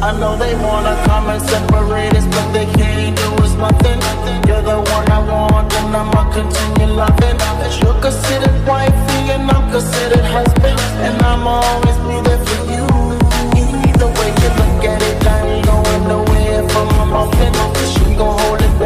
I know they wanna come and separate us, but they can't do us nothing. You're the one I want, and I'ma continue loving. You're considered wifey, and I'm considered husband, and I'ma always be there for you. Either way you look at it, I ain't going nowhere from my muffin. She gon' hold it